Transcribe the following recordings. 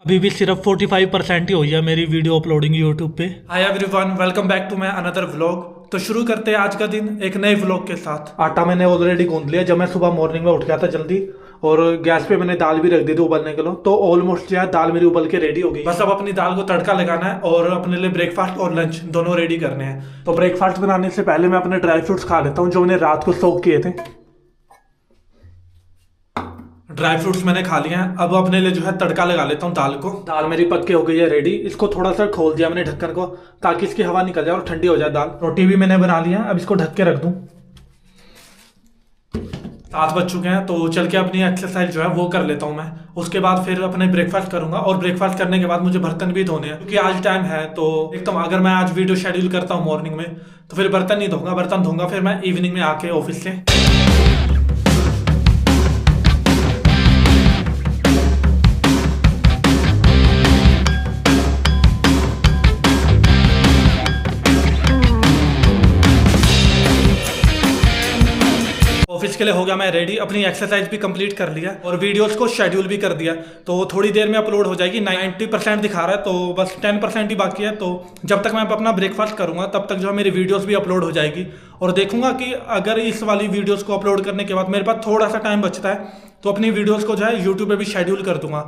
अभी भी सिर्फ 45% ही हुई है मेरी वीडियो अपलोडिंग यूट्यूब पे। Hi everyone, welcome back to my another vlog. तो शुरू करते हैं आज का दिन एक नए व्लॉग के साथ। आटा मैंने ऑलरेडी गूंद लिया जब मैं सुबह मॉर्निंग में उठ गया था जल्दी, और गैस पे मैंने दाल भी रख दी थी उबलने के लिए। तो ऑलमोस्ट जो है दाल मेरी उबल के रेडी हो गई। बस अब अपनी दाल को तड़का लगाना है और अपने लिए ब्रेकफास्ट और लंच दोनों रेडी करने हैं। तो ब्रेकफास्ट बनाने से पहले मैं अपने ड्राई फ्रूट्स खा लेता हूँ जो मैंने रात को सोक किए थे। ड्राई फ्रूट्स मैंने खा लिए हैं। अब अपने लिए जो है तड़का लगा लेता हूँ दाल को। दाल मेरी पक के हो गई है रेडी। इसको थोड़ा सा खोल दिया मैंने ढक्कन को ताकि इसकी हवा निकल जाए और ठंडी हो जाए दाल। रोटी भी मैंने बना लिया है, अब इसको ढक के रख दूं। 7 बज चुके हैं तो चल के अपनी एक्सरसाइज जो है वो कर लेता हूँ मैं। उसके बाद फिर अपने ब्रेकफास्ट करूंगा और ब्रेकफास्ट करने के बाद मुझे बर्तन भी धोने हैं क्योंकि आज टाइम है। तो एकदम अगर मैं आज वीडियो शेड्यूल करता हूँ मॉर्निंग में तो फिर बर्तन नहीं धोऊंगा, बर्तन धोऊंगा फिर मैं इवनिंग में आके ऑफिस से। ऑफिस के लिए हो गया मैं रेडी। अपनी एक्सरसाइज भी कंप्लीट कर लिया और वीडियोस को शेड्यूल भी कर दिया। तो थोड़ी देर में अपलोड हो जाएगी। 90% दिखा रहा है तो बस 10% ही बाकी है। तो जब तक मैं अपना ब्रेकफास्ट करूंगा तब तक जो है मेरी वीडियोस भी अपलोड हो जाएगी। और देखूंगा कि अगर इस वाली वीडियोस को अपलोड करने के बाद मेरे पास थोड़ा सा टाइम बचता है तो अपनी वीडियोस को जो है यूट्यूब पे भी शेड्यूल कर दूंगा,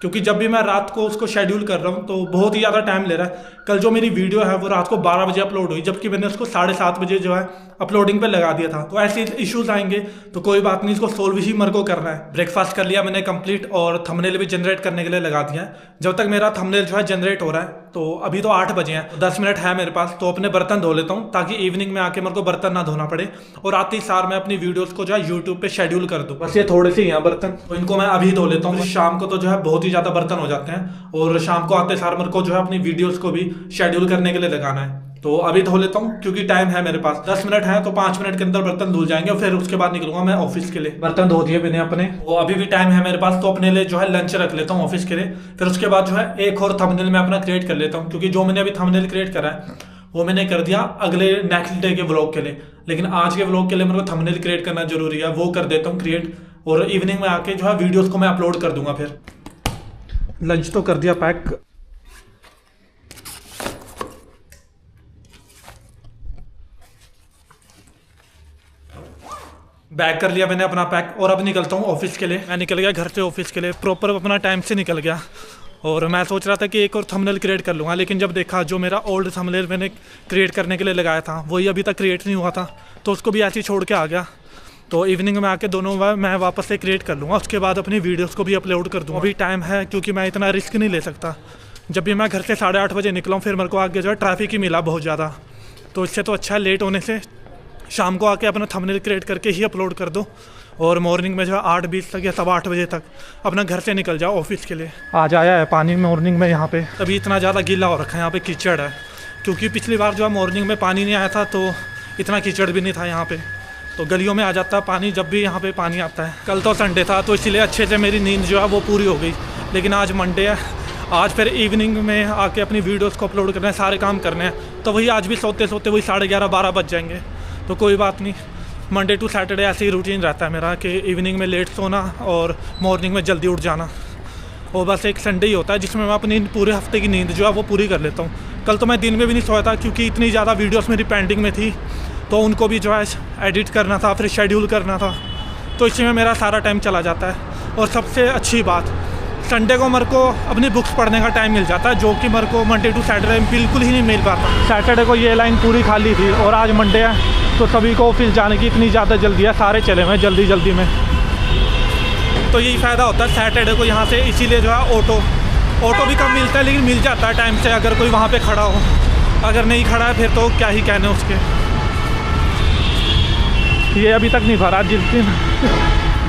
क्योंकि जब भी मैं रात को उसको शेड्यूल कर रहा हूँ तो बहुत ही ज़्यादा टाइम ले रहा है। कल जो मेरी वीडियो है वो रात को 12 बजे अपलोड हुई, जबकि मैंने उसको 7:30 बजे जो है अपलोडिंग पे लगा दिया था। तो ऐसे इश्यूज आएंगे तो कोई बात नहीं, इसको सोल्व ही मेरे को करना है। ब्रेकफास्ट कर लिया मैंने कंप्लीट और थंबनेल भी जनरेट करने के लिए लगा दिया है। जब तक मेरा थंबनेल जो है जनरेट हो रहा है तो अभी तो 8 बजे हैं, 10 मिनट है मेरे पास। तो अपने बर्तन धो लेता हूँ ताकि इवनिंग में आके मेरे को बर्तन ना धोना पड़े और आते ही सार मैं अपनी वीडियोस को जो है यूट्यूब पे शेड्यूल कर दूँ। बस ये थोड़े से ही हैं बर्तन, तो इनको मैं अभी धो लेता हूँ। शाम को तो जो है बहुत ही ज़्यादा बर्तन हो जाते हैं और शाम को आते सार मेरे को जो है अपनी वीडियोस को भी शेड्यूल करने के लिए लगाना है। तो अभी धो लेता हूँ क्योंकि टाइम है मेरे पास, 10 मिनट है तो 5 मिनट के अंदर बर्तन धुल जाएंगे और फिर उसके बाद निकलूंगा मैं ऑफिस के लिए। बर्तन धो दिए मैंने अपने, वो अभी भी टाइम है मेरे पास तो अपने लिए जो है लंच रख लेता हूँ ऑफिस के लिए। फिर उसके बाद जो है एक और थंबनेल मैं अपना क्रिएट कर लेता हूँ, क्योंकि जो मैंने अभी थंबनेल क्रिएट करा है वो मैंने कर दिया अगले नेक्स्ट डे के व्लॉग के लिए। लेकिन आज के व्लॉग के लिए मेरे को थंबनेल क्रिएट करना जरूरी है, वो कर देता हूँ क्रिएट और इवनिंग में आके जो है वीडियोस को मैं अपलोड कर दूंगा। फिर लंच तो कर दिया पैक। बैग कर लिया मैंने अपना पैक और अब निकलता हूँ ऑफिस के लिए। मैं निकल गया घर से ऑफिस के लिए, प्रॉपर अपना टाइम से निकल गया। और मैं सोच रहा था कि एक और थंबनेल क्रिएट कर लूँगा, लेकिन जब देखा जो मेरा ओल्ड थंबनेल मैंने क्रिएट करने के लिए लगाया था वही अभी तक क्रिएट नहीं हुआ था तो उसको भी ऐसे ही छोड़ के आ गया। तो इवनिंग में आके दोनों मैं वापस से क्रिएट कर लूँगा, उसके बाद अपनी वीडियोस को भी अपलोड कर दूँगा। अभी टाइम है क्योंकि मैं इतना रिस्क नहीं ले सकता। जब भी मैं घर से 8:30 बजे निकला हूँ फिर मेरे को आगे जो है ट्रैफिक ही मिला बहुत ज़्यादा। तो इससे तो अच्छा है लेट होने से शाम को आके अपना थंबनेल क्रिएट करके ही अपलोड कर दो और मॉर्निंग में जो है 8:20 तक या 8:15 बजे तक अपना घर से निकल जाओ ऑफिस के लिए। आज आया है पानी मॉर्निंग में यहाँ पे, तभी इतना ज़्यादा गीला हो रखा है, यहाँ पे कीचड़ है। क्योंकि पिछली बार जो है मॉर्निंग में पानी नहीं आया था तो इतना कीचड़ भी नहीं था यहाँ पे, तो गलियों में आ जाता है पानी जब भी यहाँ पे पानी आता है। कल तो संडे था तो इसीलिए अच्छे से मेरी नींद जो है वो पूरी हो गई, लेकिन आज मंडे है। आज फिर इवनिंग में आके अपनी वीडियोस को अपलोड करना है, सारे काम करने हैं। तो वही आज भी सोते सोते वही 11:30-12 बज जाएंगे। तो कोई बात नहीं, मंडे टू सैटरडे ऐसे ही रूटीन रहता है मेरा कि इवनिंग में लेट सोना और मॉर्निंग में जल्दी उठ जाना। और बस एक संडे ही होता है जिसमें मैं अपनी पूरे हफ्ते की नींद जो है वो पूरी कर लेता हूँ। कल तो मैं दिन में भी नहीं सोया था क्योंकि इतनी ज़्यादा वीडियोस मेरी पेंडिंग में थी तो उनको भी जो है एडिट करना था, फिर शेड्यूल करना था। तो इसी में मेरा सारा टाइम चला जाता है। और सबसे अच्छी बात, संडे को मेरे को अपनी बुक्स पढ़ने का टाइम मिल जाता है, जो कि मेरे को मंडे टू सैटरडे बिल्कुल ही नहीं मिल पाता। सैटरडे को ये लाइन पूरी खाली थी और आज मंडे है तो सभी को ऑफिस जाने की इतनी ज़्यादा जल्दी है, सारे चले हुए जल्दी में। तो यही फ़ायदा होता है सैटरडे को यहाँ से, इसीलिए जो है ऑटो भी कम मिलता है लेकिन मिल जाता है टाइम से अगर कोई वहाँ पे खड़ा हो। अगर नहीं खड़ा है फिर तो क्या ही कहने उसके। ये अभी तक नहीं भरा, जिस दिन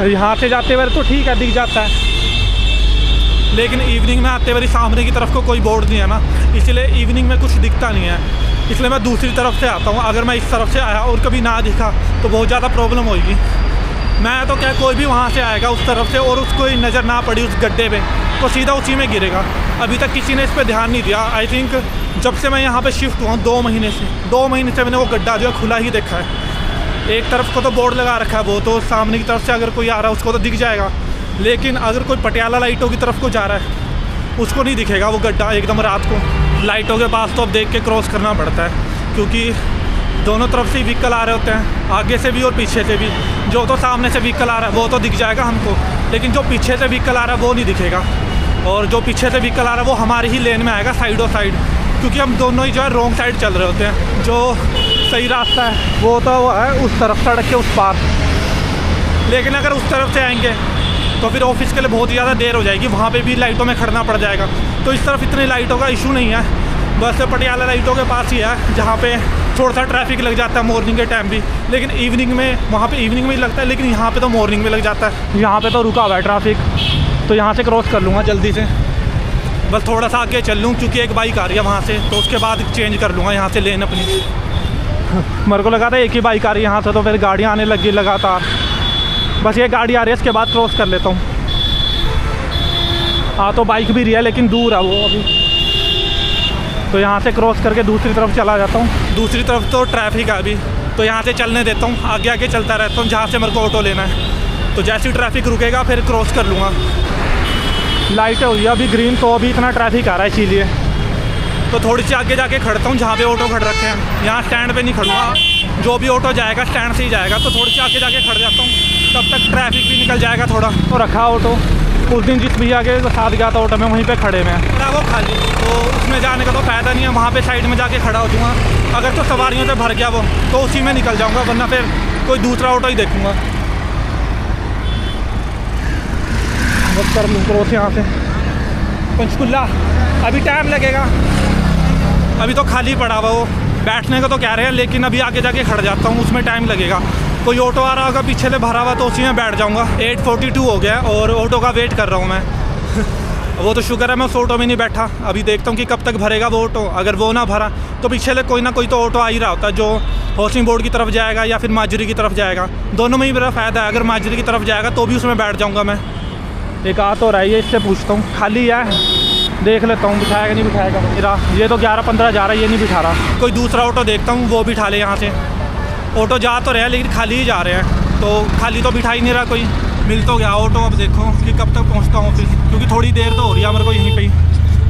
यहाँ से जाते हुए तो ठीक है दिख जाता है, लेकिन इवनिंग में आते हुए सामने की तरफ को कोई बोर्ड नहीं है ना, इसलिए इवनिंग में कुछ दिखता नहीं है। इसलिए मैं दूसरी तरफ से आता हूँ। अगर मैं इस तरफ से आया और कभी ना दिखा तो बहुत ज़्यादा प्रॉब्लम होगी। मैं तो क्या, कोई भी वहाँ से आएगा उस तरफ से और उसको नज़र ना पड़ी उस गड्ढे पे तो सीधा उसी में गिरेगा। अभी तक किसी ने इस पर ध्यान नहीं दिया। आई थिंक जब से मैं यहाँ पे शिफ्ट हुआ हूँ 2 महीने से मैंने वो गड्ढा जो है खुला ही देखा है। एक तरफ को तो बोर्ड लगा रखा है, वो तो सामने की तरफ से अगर कोई आ रहा है उसको तो दिख जाएगा, लेकिन अगर कोई पटियाला लाइटों की तरफ को जा रहा है उसको नहीं दिखेगा वो गड्ढा एकदम रात को। लाइटों के पास तो अब देख के क्रॉस करना पड़ता है, क्योंकि दोनों तरफ से व्हीकल आ रहे होते हैं, आगे से भी और पीछे से भी। जो तो सामने से व्हीकल आ रहा है वो तो दिख जाएगा हमको, लेकिन जो पीछे से व्हीकल आ रहा है वो नहीं दिखेगा। और जो पीछे से व्हीकल आ रहा है वो हमारी ही लेन में आएगा, साइडों साइड, क्योंकि हम दोनों ही जो है रॉन्ग साइड चल रहे होते हैं। जो सही रास्ता है वो तो वो है उस तरफ, सड़क के उस पार। लेकिन अगर उस तरफ से आएंगे तो फिर ऑफिस के लिए बहुत ज़्यादा देर हो जाएगी, वहाँ पे भी लाइटों में खड़ना पड़ जाएगा। तो इस तरफ इतनी लाइटों का इशू नहीं है, बस पटियाला लाइटों के पास ही है जहाँ पे थोड़ा सा ट्रैफिक लग जाता है मॉर्निंग के टाइम भी। लेकिन इवनिंग में, वहाँ पे इवनिंग में ही लगता है, लेकिन यहाँ पे तो मॉर्निंग में लग जाता है। यहाँ पे तो रुका हुआ है ट्रैफिक, तो यहाँ से क्रॉस कर लूँगा जल्दी से। बस थोड़ा सा आगे चल लूँ, क्योंकि एक बाइक आ रही है वहाँ से, तो उसके बाद चेंज कर लूँगा यहाँ से लेन अपनी। मेरे को लगा था एक ही बाइक आ रही है यहाँ से, तो फिर गाड़ियाँ आने लगी लगातार। बस ये गाड़ी आ रही है, इसके बाद क्रॉस कर लेता हूँ। हाँ, तो बाइक भी रही है लेकिन दूर है वो अभी, तो यहाँ से क्रॉस करके दूसरी तरफ चला जाता हूँ। दूसरी तरफ तो ट्रैफिक है अभी, तो यहाँ से चलने देता हूँ, आगे आगे चलता रहता हूँ जहाँ से मेरे को ऑटो लेना है। तो जैसे ही ट्रैफिक रुकेगा फिर क्रॉस कर लूँगा। लाइट हुई है अभी ग्रीन, तो अभी इतना ट्रैफिक आ रहा है, इसीलिए तो थोड़ी सी आगे जाके खड़ता हूँ जहाँ पे ऑटो खड़ रखे हैं। यहाँ स्टैंड पे नहीं खड़ूँगा, जो भी ऑटो जाएगा स्टैंड से ही जाएगा। तो थोड़ी सी आगे जाके खड़ जाता हूँ, तब तक ट्रैफिक भी निकल जाएगा थोड़ा। तो रखा ऑटो, उस दिन जिस भैया के साथ गया था ऑटो में, वहीं पे खड़े में है वो खाली, तो उसमें जाने का तो फ़ायदा नहीं है। वहाँ पे साइड में जाके खड़ा हो जाऊँगा। अगर तो सवारियों से भर गया वो, तो उसी में निकल जाऊँगा, वरना फिर कोई दूसरा ऑटो ही देखूँगा। बस कर लूँ क्रॉस यहाँ से पंचकुला। अभी टाइम लगेगा, अभी तो खाली पड़ा हुआ वो, बैठने का तो कह रहे हैं, लेकिन अभी आगे जाके खड़ जाता हूँ, उसमें टाइम लगेगा। कोई ऑटो आ रहा होगा पीछे से भरा हुआ, तो उसी में बैठ जाऊँगा। 8:42 हो गया और ऑटो का वेट कर रहा हूँ मैं। वो तो शुक्र है मैं उस ऑटो में नहीं बैठा। अभी देखता हूँ कि कब तक भरेगा वो ऑटो। अगर वो ना भरा तो पीछे से कोई ना कोई तो ऑटो आ ही रहा होता है, जो हाउसिंग बोर्ड की तरफ जाएगा या फिर माजरी की तरफ जाएगा। दोनों में ही मेरा फ़ायदा है। अगर माजरी की तरफ जाएगा तो भी उसमें बैठ जाऊँगा मैं। एक आ तो रहा है, इससे पूछता हूँ, खाली है, देख लेता हूँ बिठाएगा नहीं बिठाएगा मेरा। ये तो 11-15 जा रहा है, ये नहीं बिठा रहा। कोई दूसरा ऑटो देखता हूँ, वो बिठा ले यहाँ से। ऑटो जा तो रहे हैं लेकिन खाली ही जा रहे हैं, तो खाली तो बिठा ही नहीं रहा कोई। मिल तो गया ऑटो, अब देखो कि कब तक पहुँचता हूँ ऑफिस, क्योंकि थोड़ी देर तो हो रही है मेरे को यहीं पे ही।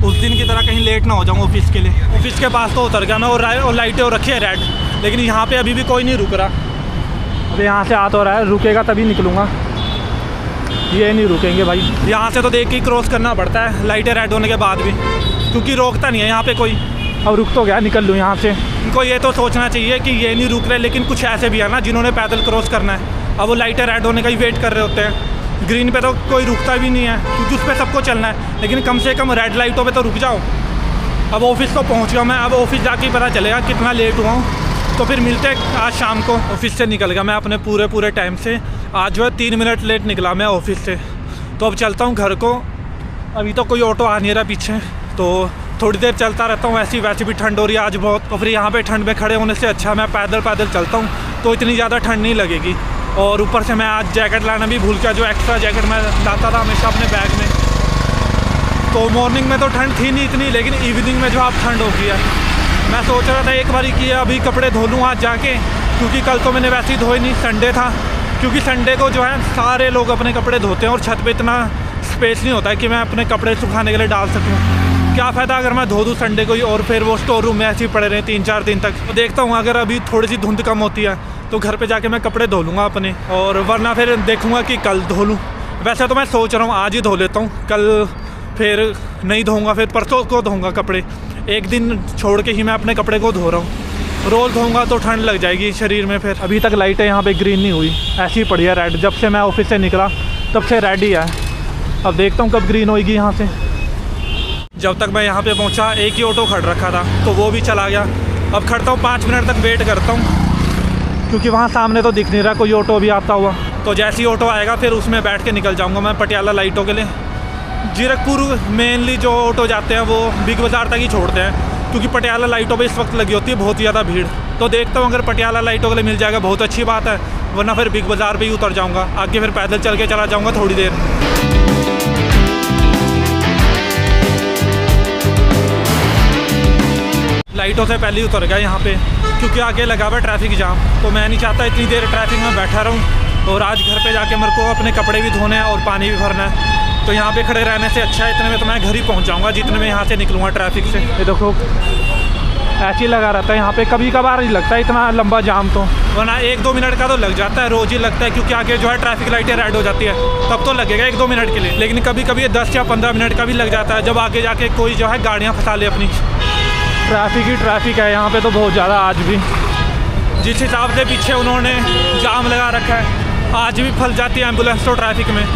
उस दिन की तरह कहीं लेट ना हो जाऊँ ऑफिस के लिए। ऑफिस के पास तो उतर गया मैं, और लाइटें हो रखी है रेड, लेकिन यहाँ पे अभी भी कोई नहीं रुक रहा। अब यहाँ से आ तो रहा है, रुकेगा तभी निकलूँगा, ये नहीं रुकेंगे भाई। यहाँ से तो देख के क्रॉस करना पड़ता है लाइटें रेड होने के बाद भी, क्योंकि रोकता नहीं है यहाँ पे कोई। अब रुक तो गया, निकल लूँ यहाँ से। इनको ये तो सोचना चाहिए कि ये नहीं रुक रहे, लेकिन कुछ ऐसे भी है ना जिन्होंने पैदल क्रॉस करना है। अब वो लाइटें रेड होने का ही वेट कर रहे होते हैं। ग्रीन पे तो कोई रुकता भी नहीं है, क्योंकि उस पर सबको चलना है, लेकिन कम से कम रेड लाइटों पे तो रुक जाओ। अब ऑफिस तो पहुँच गया मैं, अब ऑफिस जाके ही पता चलेगा कितना लेट हुआ हूँ। तो फिर मिलते हैं आज शाम को। ऑफिस से निकल गया मैं अपने पूरे टाइम से। आज जो है 3 मिनट लेट निकला मैं ऑफिस से। तो अब चलता हूँ घर को। अभी तो कोई ऑटो आ नहीं रहा पीछे, तो थोड़ी देर चलता रहता हूँ। वैसे भी ठंड हो रही है आज बहुत, तो फिर यहाँ पे ठंड में खड़े होने से अच्छा मैं पैदल चलता हूँ, तो इतनी ज़्यादा ठंड नहीं लगेगी। और ऊपर से मैं आज जैकेट लाना भी भूल गया, जो एक्स्ट्रा जैकेट मैं लाता था हमेशा अपने बैग में। तो मॉर्निंग में तो ठंड थी नहीं इतनी, लेकिन इवनिंग में जो अब ठंड हो गई है। मैं सोच रहा था एक बारी कि अभी कपड़े धो लूँ आज जाके, क्योंकि कल तो मैंने वैसे ही धोए नहीं, संडे था। क्योंकि संडे को जो है सारे लोग अपने कपड़े धोते हैं और छत पे इतना स्पेस नहीं होता है कि मैं अपने कपड़े सुखाने के लिए डाल सकूँ। क्या फ़ायदा अगर मैं धो दूँ संडे को ही और फिर वो स्टोर रूम में ऐसे ही पड़े रहे 3-4 दिन तक। तो देखता हूँ अगर अभी थोड़ी सी धुंध कम होती है तो घर पे जाके मैं कपड़े धो लूँगा अपने, और वरना फिर देखूँगा कि कल धो लूँ। वैसे तो मैं सोच रहा हूँ आज ही धो लेता हूँ, कल फिर नहीं धोऊँगा, फिर परसों को धोऊँगा कपड़े। एक दिन छोड़ के ही मैं अपने कपड़े को धो रहा हूँ। रोज़ धोऊँगा तो ठंड लग जाएगी शरीर में फिर। अभी तक लाइटें यहाँ पे ग्रीन नहीं हुई, ऐसी ही पड़ी है रेड। जब से मैं ऑफिस से निकला तब से रेड ही है। अब देखता हूँ कब ग्रीन होएगी यहाँ से। जब तक मैं यहाँ पे पहुँचा एक ही ऑटो खड़ रखा था, तो वो भी चला गया। अब खड़ता हूँ 5 मिनट तक वेट करता हूँ, क्योंकि वहाँ सामने तो दिख नहीं रहा कोई ऑटो भी आता हुआ। तो जैसे ही ऑटो आएगा फिर उसमें बैठ के निकल जाऊँगा मैं पटियाला लाइटों के लिए। जीरकपुर मेनली जो ऑटो जाते हैं वो बिग बाज़ार तक ही छोड़ते हैं, क्योंकि पटियाला लाइटों पे इस वक्त लगी होती है बहुत ज़्यादा भीड़। तो देखता हूँ अगर पटियाला लाइटों के लिए मिल जाएगा बहुत अच्छी बात है, वरना फिर बिग बाज़ार पे ही उतर जाऊँगा। आगे फिर पैदल चल के चला जाऊँगा थोड़ी देर। लाइटों से पहले ही उतर गया यहाँ पे, क्योंकि आगे लगा हुआ ट्रैफिक जाम। तो मैं नहीं चाहता इतनी देर ट्रैफिक में बैठा रहूँ। और आज घर पे जाके मेरे को अपने कपड़े भी धोने हैं और पानी भी भरना है। तो यहाँ पे खड़े रहने से अच्छा है, इतने में तो मैं घर ही पहुँच जाऊँगा जितने में यहाँ से निकलूँगा ट्रैफिक से। ये देखो ऐसे ही लगा रहता है यहाँ पे, कभी कभार ही लगता है इतना लंबा जाम, तो वरना 1-2 मिनट का तो लग जाता है, रोज़ ही लगता है, क्योंकि आगे जो है ट्रैफिक लाइटें रेड हो जाती है, तब तो लगेगा 1-2 मिनट के लिए। लेकिन कभी कभी 10 या 15 मिनट का भी लग जाता है, जब आगे जाके कोई जो है गाड़ियाँ फंसा ले अपनी। ट्रैफिक ही ट्रैफिक है यहाँ पे तो बहुत ज़्यादा आज भी। जिस हिसाब से पीछे उन्होंने जाम लगा रखा है, आज भी फंस जाती है एम्बुलेंस तो ट्रैफिक में।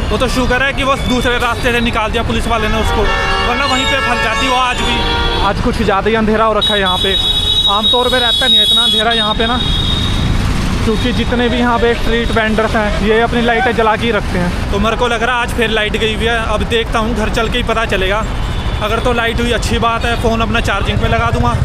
वो तो शुक्र है कि वो दूसरे रास्ते से निकाल दिया पुलिस वाले ने उसको, वरना वहीं पे फंस जाती वो आज भी। आज कुछ ज़्यादा ही अंधेरा हो रखा है यहाँ पे, आमतौर पे रहता नहीं है इतना अंधेरा यहाँ पे ना, क्योंकि जितने भी यहाँ पे स्ट्रीट वेंडर्स हैं ये अपनी लाइटें जला के ही रखते हैं। तो मेरे को लग रहा है आज फिर लाइट गई हुई है, अब देखता हूँ, घर चल के ही पता चलेगा। अगर तो लाइट हुई अच्छी बात है, फ़ोन अपना चार्जिंग पे लगा दूँगा,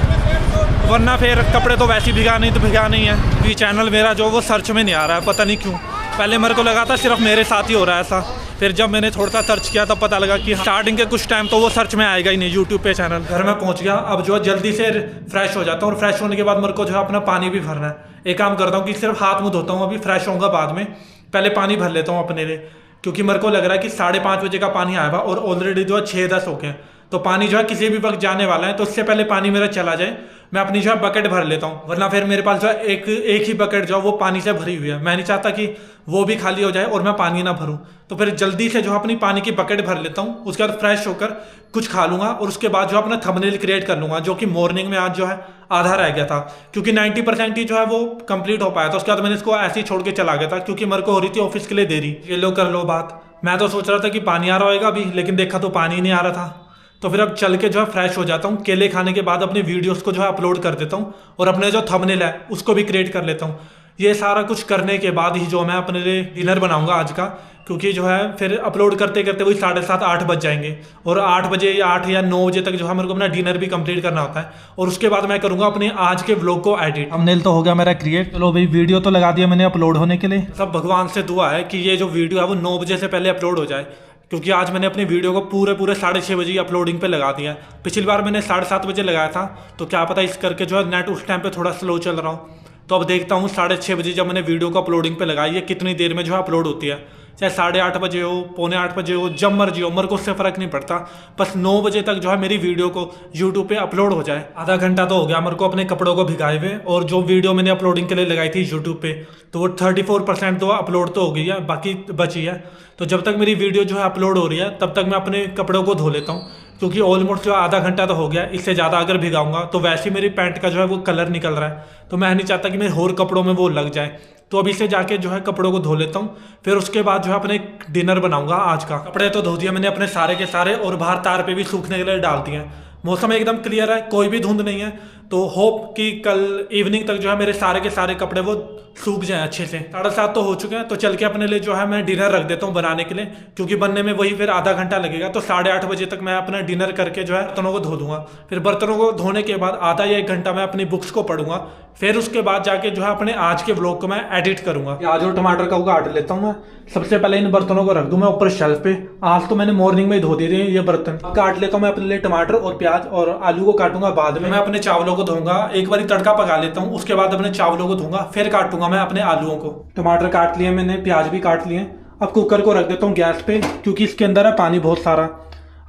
वरना फिर कपड़े तो वैसे ही भिगा नहीं तो भिगा नहीं है। ये चैनल मेरा जो वो सर्च में नहीं आ रहा है, पता नहीं क्यों। पहले मेरे को लगा था सिर्फ मेरे साथ ही हो रहा है ऐसा, फिर जब मैंने थोड़ा सा सर्च किया तब पता लगा कि स्टार्टिंग के कुछ टाइम तो वो सर्च में आएगा ही नहीं यूट्यूब पे चैनल। घर में पहुंच गया, अब जो है जल्दी से फ्रेश हो जाता हूँ, और फ्रेश होने के बाद मेरे को जो है अपना पानी भी भरना है। एक काम करता हूँ कि सिर्फ हाथ मुँह धोता हूँ, अभी फ्रेश होऊंगा बाद में, पहले पानी भर लेता हूँ अपने लिए, क्योंकि मेरे को लग रहा है कि 5:30 बजे का पानी आएगा और ऑलरेडी जो है 6:10 हो गए, तो पानी जो है किसी भी वक्त जाने वाला है, तो उससे पहले पानी मेरा चला जाए मैं अपनी जो है बकेट भर लेता हूँ, वरना फिर मेरे पास जो है एक ही बकेट जो है वो पानी से भरी हुई है। मैं नहीं चाहता कि वो भी खाली हो जाए और मैं पानी ना भरूँ, तो फिर जल्दी से जो है अपनी पानी की बकेट भर लेता हूँ। उसके बाद फ्रेश होकर कुछ खा लूँगा, और उसके बाद जो है अपना थंबनेल क्रिएट कर लूँगा, जो कि मॉर्निंग में आज जो है आधा रह गया था, क्योंकि 90% ही जो है वो कंप्लीट हो पाया था। उसके बाद मैंने इसको ऐसे ही छोड़ के चला गया था, क्योंकि मेरे को हो रही थी ऑफिस के लिए देरी। ये लो कर लो बात, मैं तो सोच रहा था कि पानी आ रहा होगा अभी, लेकिन देखा तो पानी नहीं आ रहा था। तो फिर अब चल के जो है फ्रेश हो जाता हूँ, केले खाने के बाद अपनी वीडियोस को जो है अपलोड कर देता हूँ, और अपने जो थंबनेल है उसको भी क्रिएट कर लेता हूँ। ये सारा कुछ करने के बाद ही जो मैं अपने लिए डिनर बनाऊंगा आज का, क्योंकि जो है फिर अपलोड करते करते वही 7:30-8 बज जाएंगे, और 8 बजे या 8 या 9 बजे तक जो है मेरे को अपना डिनर भी कंप्लीट करना होता है, और उसके बाद मैं करूँगा अपने आज के व्लॉग को एडिट। थंबनेल तो हो गया मेरा क्रिएट, चलो भाई वीडियो तो लगा दिया मैंने अपलोड होने के लिए। सब भगवान से दुआ है कि ये जो वीडियो है वो 9 बजे से पहले अपलोड हो जाए, क्योंकि आज मैंने अपनी वीडियो को पूरे 6:30 बजे अपलोडिंग पे लगा दिया। पिछली बार मैंने 7:30 बजे लगाया था, तो क्या पता इस करके जो है नेट उस टाइम पे थोड़ा स्लो चल रहा हूँ। तो अब देखता हूँ 6:30 बजे जब मैंने वीडियो को अपलोडिंग पे लगाई है कितनी देर में जो है अपलोड होती है, चाहे 8:30 बजे हो, 7:45 बजे हो, जब मर्जी हो, मेरे को उससे फ़र्क नहीं पड़ता, बस 9 बजे तक जो है मेरी वीडियो को यूट्यूब पे अपलोड हो जाए। आधा घंटा तो हो गया मेरे को अपने कपड़ों को भिगाए हुए, और जो वीडियो मैंने अपलोडिंग के लिए लगाई थी यूट्यूब पे, तो वो 34% तो अपलोड तो हो गई है, बाकी बची है। तो जब तक मेरी वीडियो जो है अपलोड हो रही है तब तक मैं अपने कपड़ों को धो लेता हूँ, क्योंकि ऑलमोस्ट जो आधा घंटा तो हो गया, इससे ज़्यादा अगर भिगाऊंगा तो वैसे ही मेरी पैंट का जो है वो कलर निकल रहा है, तो मैं नहीं चाहता कि मेरे और कपड़ों में वो लग जाए। तो अभी से जाके जो है कपड़ों को धो लेता हूँ, फिर उसके बाद जो है अपने डिनर बनाऊंगा आज का। कपड़े तो धो दिए मैंने अपने सारे के सारे, और बाहर तार पे भी सूखने के लिए डाल दिए। मौसम एकदम क्लियर है, कोई भी धुंध नहीं है, तो होप कि कल इवनिंग तक जो है मेरे सारे के सारे कपड़े वो सूख जाएं अच्छे से। 7:30 तो हो चुके हैं, तो चल के अपने लिए जो है मैं डिनर रख देता हूँ बनाने के लिए, क्योंकि बनने में वही फिर आधा घंटा लगेगा। तो 8:30 बजे तक मैं अपना डिनर करके जो है बर्तनों को धो दूंगा। फिर बर्तनों को धोने के बाद आधा या 1 घंटा मैं अपनी बुक्स को पढ़ूंगा, फिर उसके बाद जाके जो है अपने आज के व्लॉग को मैं एडिट करूंगा। प्याज और टमाटर का काट लेता हूँ मैं। सबसे पहले इन बर्तनों को रख दूं मैं ऊपर शेल्फ पे। आज तो मैंने मॉर्निंग में ही धो दिए थे ये बर्तन। काट लेता हूँ मैं अपने लिए टमाटर और प्याज, और आलू को काटूंगा बाद में। मैं अपने चावलों को धोऊंगा, एक बार तड़का पका लेता हूँ, उसके बाद अपने चावलों को धोऊंगा, फिर काटूंगा मैं अपने आलूओं को। टमाटर काट लिए मैंने, प्याज भी काट लिए। अब कुकर को रख देता हूँ गैस पे, क्योंकि इसके अंदर है पानी बहुत सारा।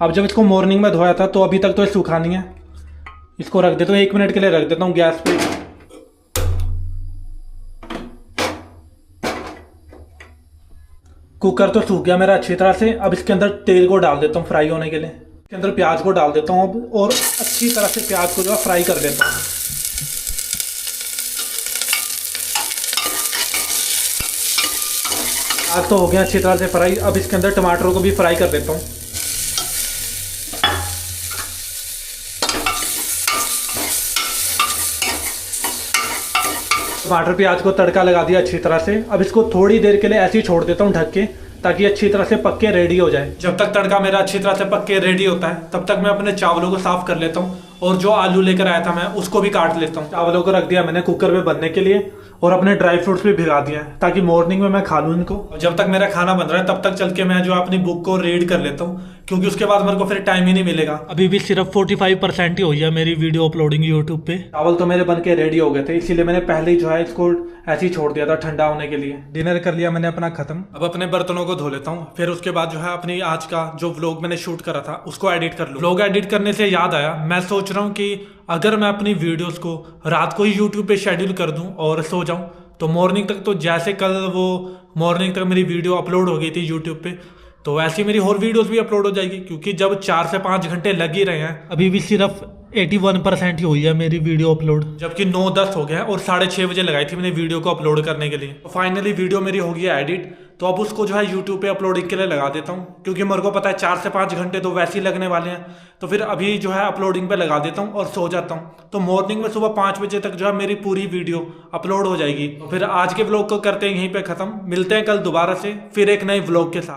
अब जब इसको मॉर्निंग में धोया था तो अभी तक तो ये सूखा नहीं है। इसको रख देता हूँ 1 मिनट के लिए, रख देता हूँ गैस पे। कुकर तो सूख गया मेरा अच्छी तरह से। अब इसके अंदर तेल को डाल देता हूँ फ्राई होने के लिए। इसके अंदर प्याज को डाल देता हूँ अब, और अच्छी तरह से प्याज को जो है फ्राई कर देता हूँ। प्याज तो हो गया अच्छी तरह से फ्राई। अब इसके अंदर टमाटरों को भी फ्राई कर देता हूँ। टमाटर प्याज को तड़का लगा दिया अच्छी तरह से। अब इसको थोड़ी देर के लिए ऐसे ही छोड़ देता हूँ ढक के, ताकि अच्छी तरह से पक के रेडी हो जाए। जब तक तड़का मेरा अच्छी तरह से पक के रेडी होता है तब तक मैं अपने चावलों को साफ कर लेता हूँ, और जो आलू लेकर आया था मैं उसको भी काट लेता हूँ। चावलों को रख दिया मैंने कुकर में बनने के लिए, और अपने ड्राई फ्रूट्स भी भिगा दिया है ताकि मॉर्निंग में मैं खा लूँ इनको। जब तक मेरा खाना बन रहा है तब तक चल के मैं जो अपनी बुक को रीड कर लेता हूँ, क्योंकि उसके बाद मेरे को फिर टाइम ही नहीं मिलेगा। अभी भी सिर्फ 45% ही हुई है मेरी वीडियो अपलोडिंग यूट्यूब पे। चावल तो मेरे बन के रेडी हो गए थे, इसीलिए मैंने पहले ही जो है इसको ऐसे ही छोड़ दिया था ठंडा होने के लिए। डिनर कर लिया मैंने अपना खत्म। अब अपने बर्तनों को धो लेता हूँ, फिर उसके बाद जो है अपनी आज का जो व्लॉग मैंने शूट करा था उसको एडिट कर लूँ। व्लॉग एडिट करने से याद आया, मैं सोच रहा हूँ कि अगर मैं अपनी वीडियोस को रात को ही यूट्यूब पे शेड्यूल कर दूँ और सो जाऊँ तो मॉर्निंग तक, तो जैसे कल वो मॉर्निंग तक मेरी वीडियो अपलोड हो गई थी यूट्यूब पे, तो वैसे मेरी और वीडियोस भी अपलोड हो जाएगी। क्योंकि जब 4 से 5 घंटे लग ही रहे हैं, अभी भी सिर्फ 81% ही हुई है मेरी वीडियो अपलोड, जबकि 9-10 हो गया है और 6:30 बजे लगाई थी मैंने वीडियो को अपलोड करने के लिए। तो फाइनली वीडियो मेरी हो गई है एडिट, तो अब उसको जो है यूट्यूब पे अपलोडिंग के लिए लगा देता हूँ। क्योंकि मेरे को पता है 4 से 5 घंटे तो वैसे ही लगने वाले हैं, तो फिर अभी जो है अपलोडिंग पे लगा देता हूँ और सो जाता हूँ। तो मॉर्निंग में सुबह 5 बजे तक जो है मेरी पूरी वीडियो अपलोड हो जाएगी। तो फिर आज के व्लॉग को करते हैं यहीं पे खत्म, मिलते हैं कल दोबारा से फिर एक नए व्लॉग के साथ।